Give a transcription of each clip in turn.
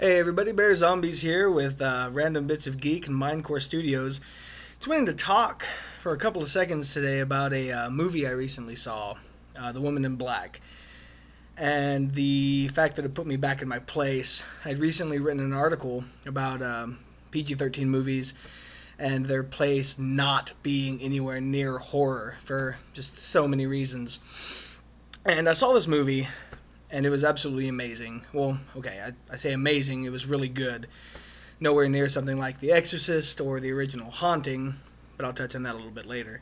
Hey everybody, BearZombies here with random bits of Geek and Mindcore Studios. Just wanted to talk for a couple of seconds today about a movie I recently saw, The Woman in Black, and the fact that it put me back in my place. I'd recently written an article about PG-13 movies and their place not being anywhere near horror for just so many reasons. And I saw this movie and it was absolutely amazing. Well, okay, I say amazing, it was really good. Nowhere near something like The Exorcist or the original Haunting, but I'll touch on that a little bit later.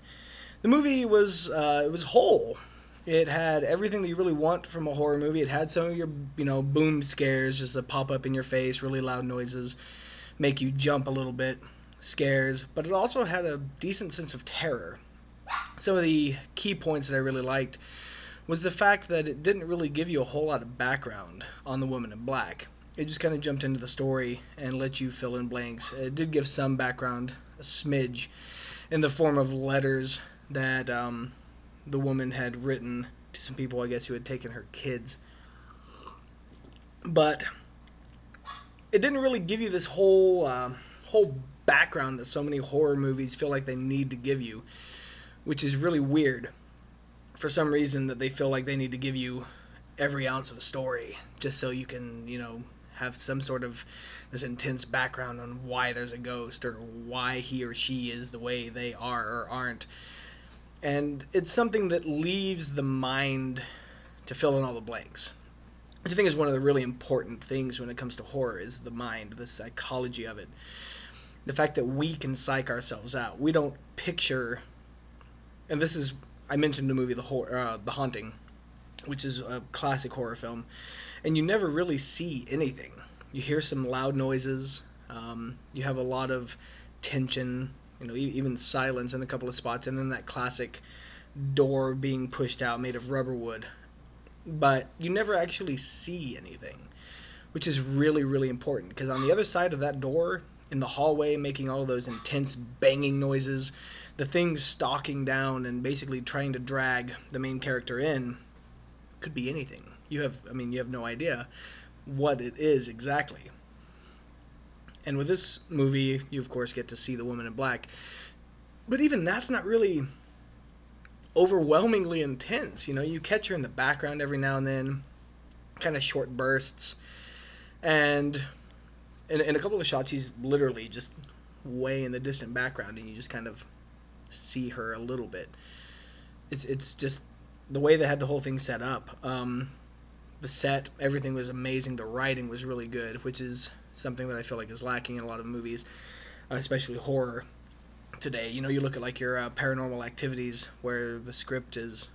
The movie was it was whole. It had everything that you really want from a horror movie. It had some of your, boom scares, just that pop up in your face, really loud noises, make you jump a little bit, scares, but it also had a decent sense of terror. Some of the key points that I really liked was the fact that it didn't really give you a whole lot of background on the Woman in Black. It just kind of jumped into the story and let you fill in blanks. It did give some background, a smidge, in the form of letters that the woman had written to some people, I guess, who had taken her kids. But it didn't really give you this whole background that so many horror movies feel like they need to give you, which is really weird. For some reason that they feel like they need to give you every ounce of a story just so you can, have some sort of this intense background on why there's a ghost or why he or she is the way they are or aren't. And it's something that leaves the mind to fill in all the blanks. Which I think is one of the really important things when it comes to horror is the mind, the psychology of it. The fact that we can psych ourselves out. We don't picture, and this is, I mentioned the movie The Haunting, which is a classic horror film, and you never really see anything. You hear some loud noises, you have a lot of tension, even silence in a couple of spots, and then that classic door being pushed out made of rubber wood. But you never actually see anything, which is really, really important, because on the other side of that door, in the hallway, making all of those intense banging noises, the thing stalking down and basically trying to drag the main character in could be anything. You have no idea what it is exactly. And with this movie, you of course get to see the Woman in Black. But even that's not really overwhelmingly intense. You catch her in the background every now and then, kind of short bursts. And in a couple of shots, she's literally just way in the distant background, and you just kind of see her a little bit. It's just the way they had the whole thing set up. The set, everything was amazing. The writing was really good, which is something that I feel like is lacking in a lot of movies, especially horror today. You look at like your Paranormal Activities, where the script is,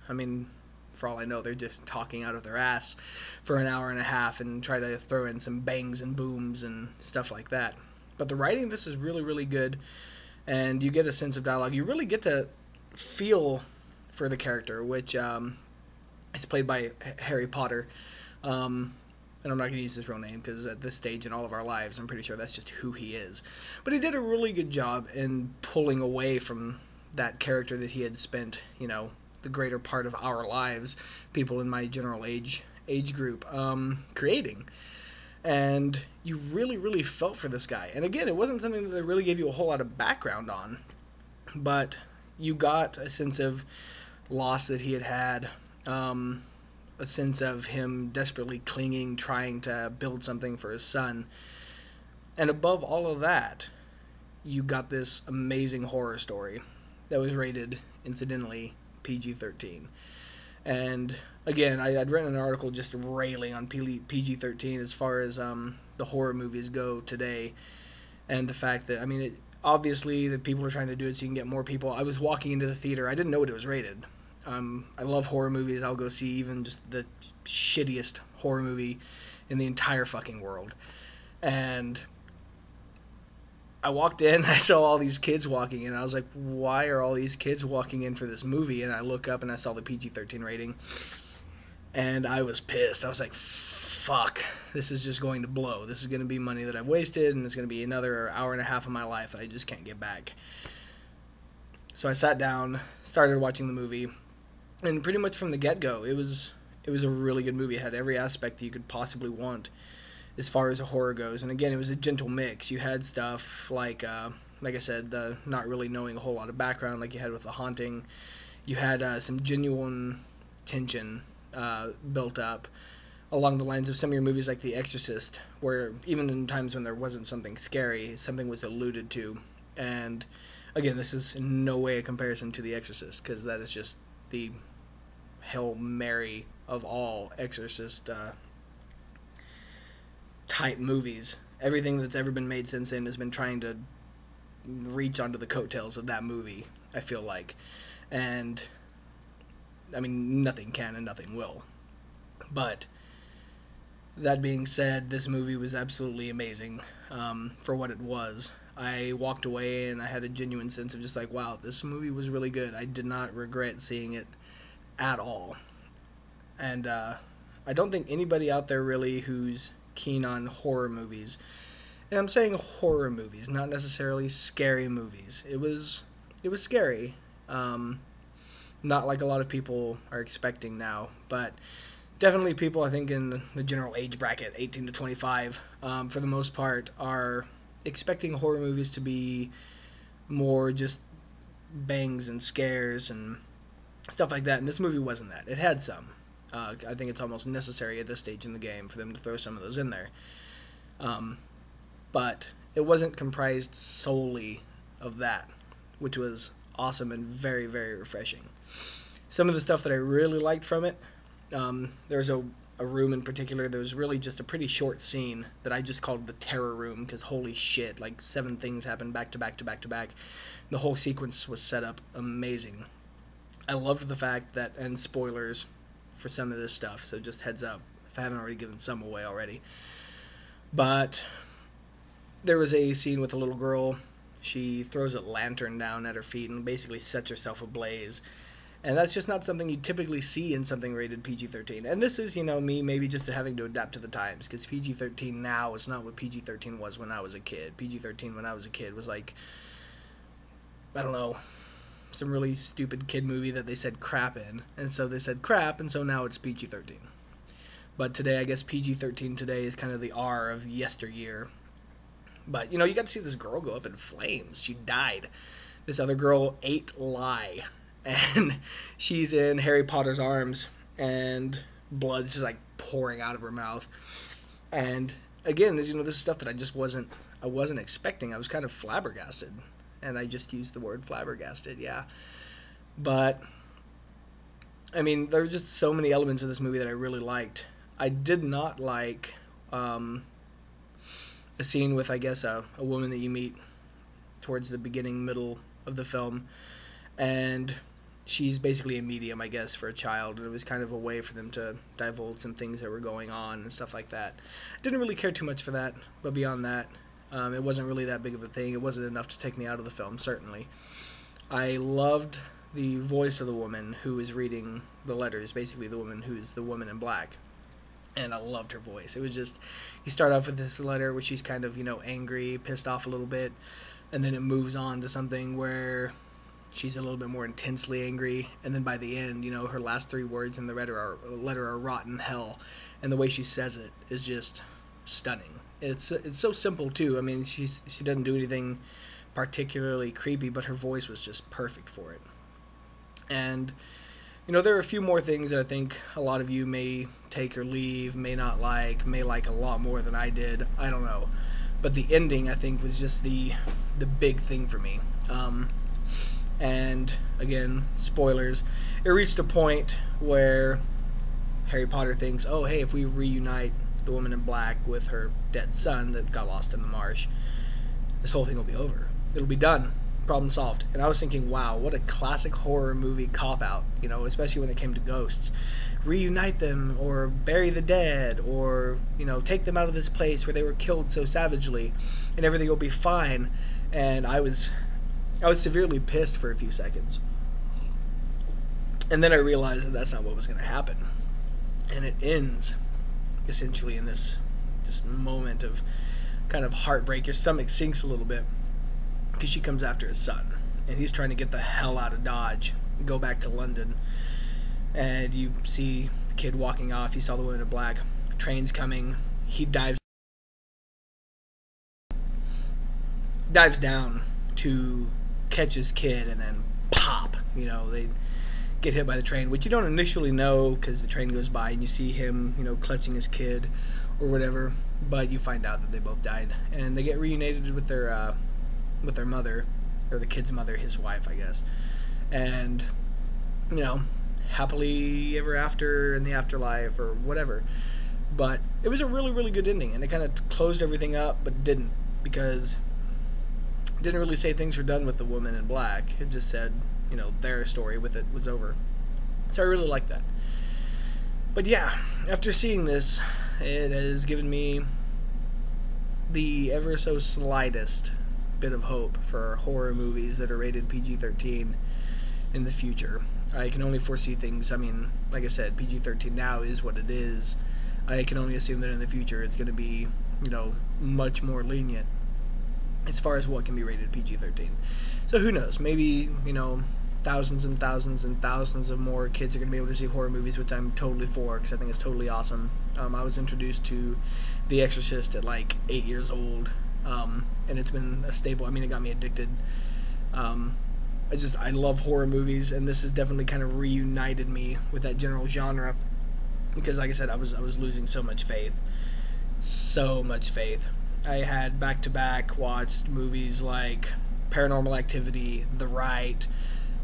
for all I know, they're just talking out of their ass for an hour and a half and try to throw in some bangs and booms and stuff like that. But the writing, this is really, really good, and you get a sense of dialogue. You really get to feel for the character, which is played by Harry Potter. And I'm not going to use his real name because at this stage in all of our lives, I'm pretty sure that's just who he is. But he did a really good job in pulling away from that character that he had spent, the greater part of our lives, people in my general age group, creating. And you really, really felt for this guy. And again, it wasn't something that they really gave you a whole lot of background on, but you got a sense of loss that he had, a sense of him desperately clinging, trying to build something for his son. And above all of that, you got this amazing horror story that was rated, incidentally, PG-13. And again, I'd written an article just railing on PG-13 as far as the horror movies go today, and the fact that, obviously the people are trying to do it so you can get more people. I was walking into the theater, I didn't know what it was rated. I love horror movies. I'll go see even just the shittiest horror movie in the entire fucking world. And I walked in, I saw all these kids walking in, and I was like, why are all these kids walking in for this movie? And I look up and I saw the PG-13 rating, and I was pissed. I was like, fuck, this is just going to blow. This is going to be money that I've wasted, and it's going to be another hour and a half of my life that I just can't get back. So I sat down, started watching the movie, and pretty much from the get-go, it was a really good movie. It had every aspect that you could possibly want as far as horror goes. And again, it was a gentle mix. You had stuff like I said, the not really knowing a whole lot of background, like you had with The Haunting. You had some genuine tension built up along the lines of some of your movies like The Exorcist, where even in times when there wasn't something scary, something was alluded to. And again, this is in no way a comparison to The Exorcist, because that is just the Hail Mary of all Exorcist type movies. Everything that's ever been made since then has been trying to reach onto the coattails of that movie, I feel like. And I mean, nothing can and nothing will. But that being said, this movie was absolutely amazing for what it was. I walked away and I had a genuine sense of just like, wow, this movie was really good. I did not regret seeing it at all. And I don't think anybody out there really who's keen on horror movies, and I'm saying horror movies, not necessarily scary movies. It was scary. Not like a lot of people are expecting now, but definitely people, I think, in the general age bracket, 18 to 25, for the most part, are expecting horror movies to be more just bangs and scares and stuff like that, and this movie wasn't that. It had some. I think it's almost necessary at this stage in the game for them to throw some of those in there. But it wasn't comprised solely of that, which was awesome and very, very refreshing. Some of the stuff that I really liked from it, there's a room in particular. There was really just a pretty short scene that I just called the terror room, because holy shit, like 7 things happened back to back to back to back. The whole sequence was set up amazing. I loved the fact that, and spoilers for some of this stuff, so just heads up if I haven't already given some away already, but there was a scene with a little girl. She throws a lantern down at her feet and basically sets herself ablaze. And that's just not something you typically see in something rated PG-13. And this is, me maybe just having to adapt to the times, because PG-13 now is not what PG-13 was when I was a kid. PG-13 when I was a kid was like, I don't know, some really stupid kid movie that they said crap in. And so they said crap, and so now it's PG-13. But today, I guess PG-13 today is kind of the R of yesteryear. But, you got to see this girl go up in flames. She died. This other girl ate lye. And she's in Harry Potter's arms, and blood's just like pouring out of her mouth. And again, this is stuff that I wasn't expecting. I was kind of flabbergasted. And I just used the word flabbergasted, yeah. But I mean, there were just so many elements of this movie that I really liked. I did not like a scene with, I guess, a woman that you meet towards the beginning, middle of the film, and she's basically a medium, I guess, for a child, and it was kind of a way for them to divulge some things that were going on and stuff like that. Didn't really care too much for that, but beyond that, it wasn't really that big of a thing. It wasn't enough to take me out of the film, certainly. I loved the voice of the woman who is reading the letters, basically the woman who's the woman in black. And I loved her voice. It was just, you start off with this letter where she's kind of, angry, pissed off a little bit, and then it moves on to something where she's a little bit more intensely angry, and then by the end, her last 3 words in the letter are rotten hell, and the way she says it is just stunning. It's so simple too. I mean, she doesn't do anything particularly creepy, but her voice was just perfect for it. And there are a few more things that I think a lot of you may take or leave, may not like, may like a lot more than I did. I don't know. But the ending, I think, was just the big thing for me. And, again, spoilers. It reached a point where Harry Potter thinks, oh, hey, if we reunite the woman in black with her dead son that got lost in the marsh, this whole thing will be over. It'll be done. Problem solved. And I was thinking, wow, what a classic horror movie cop-out, especially when it came to ghosts. Reunite them, or bury the dead, or, take them out of this place where they were killed so savagely, and everything will be fine. And I was severely pissed for a few seconds. And then I realized that that's not what was going to happen. And it ends, essentially, in this moment of kind of heartbreak. Your stomach sinks a little bit, because she comes after his son, and he's trying to get the hell out of Dodge, go back to London. And you see the kid walking off. You saw the woman in black. Train's coming. He dives dives down to catch his kid, and then pop, they get hit by the train, which you don't initially know because the train goes by and you see him, clutching his kid or whatever, but you find out that they both died, and they get reunited with their mother, or the kid's mother, his wife, I guess, and happily ever after in the afterlife or whatever. But it was a really, really good ending, and it kind of closed everything up, but didn't, because it didn't really say things were done with the woman in black. It just said, their story with it was over. So I really like that. But yeah, after seeing this, it has given me the ever so slightest bit of hope for horror movies that are rated PG-13 in the future. I can only foresee things. I mean, like I said, PG-13 now is what it is. I can only assume that in the future it's going to be, much more lenient as far as what can be rated PG-13. So who knows? Maybe, thousands and thousands and thousands of more kids are going to be able to see horror movies, which I'm totally for, because I think it's totally awesome. I was introduced to The Exorcist at like 8 years old, and it's been a staple. I mean, it got me addicted. I love horror movies, and this has definitely kind of reunited me with that general genre, because like I said, I was losing so much faith. I had back-to-back watched movies like Paranormal Activity, The Rite,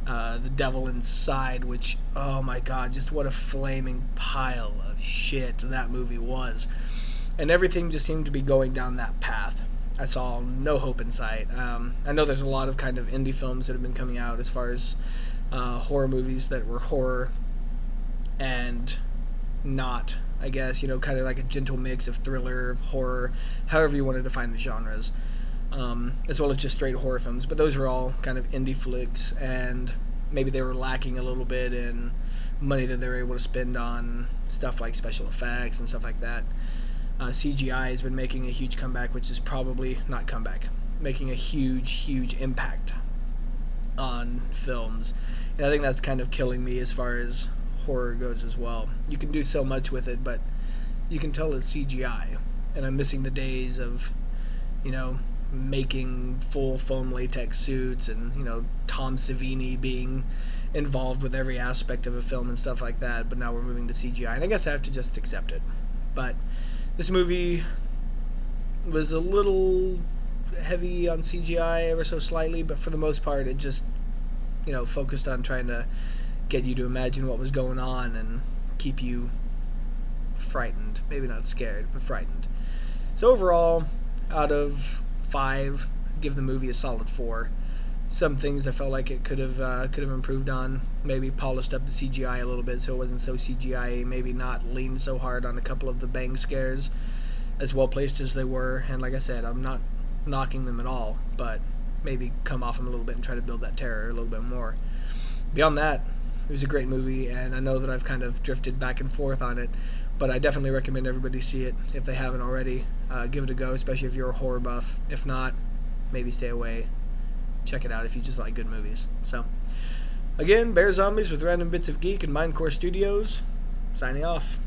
The Devil Inside, which, oh my god, just what a flaming pile of shit that movie was. And everything just seemed to be going down that path. I saw no hope in sight. I know there's a lot of kind of indie films that have been coming out as far as horror movies that were horror and not, I guess, kind of like a gentle mix of thriller, horror, however you want to define the genres, as well as just straight horror films. But those were all kind of indie flicks, and maybe they were lacking a little bit in money that they were able to spend on stuff like special effects and stuff like that. CGI has been making a huge comeback, which is probably not comeback, making a huge impact on films, and I think that's kind of killing me as far as horror goes as well. You can do so much with it, but you can tell it's CGI, and I'm missing the days of making full foam latex suits and Tom Savini being involved with every aspect of a film and stuff like that. But now we're moving to CGI, and I guess I have to just accept it. But this movie was a little heavy on CGI ever so slightly, but for the most part it just focused on trying to get you to imagine what was going on and keep you frightened. Maybe not scared, but frightened. So overall, out of 5, give the movie a solid 4. Some things I felt like it could have improved on. Maybe polished up the CGI a little bit so it wasn't so CGI. Maybe not leaned so hard on a couple of the bang scares, as well placed as they were. And like I said, I'm not knocking them at all, but maybe come off them a little bit and try to build that terror a little bit more. Beyond that, it was a great movie, and I know that I've kind of drifted back and forth on it, but I definitely recommend everybody see it if they haven't already. Give it a go, especially if you're a horror buff. If not, maybe stay away. Check it out if you just like good movies. So, again, BearZombies with Random Bits of Geek and Mindcore Studios, signing off.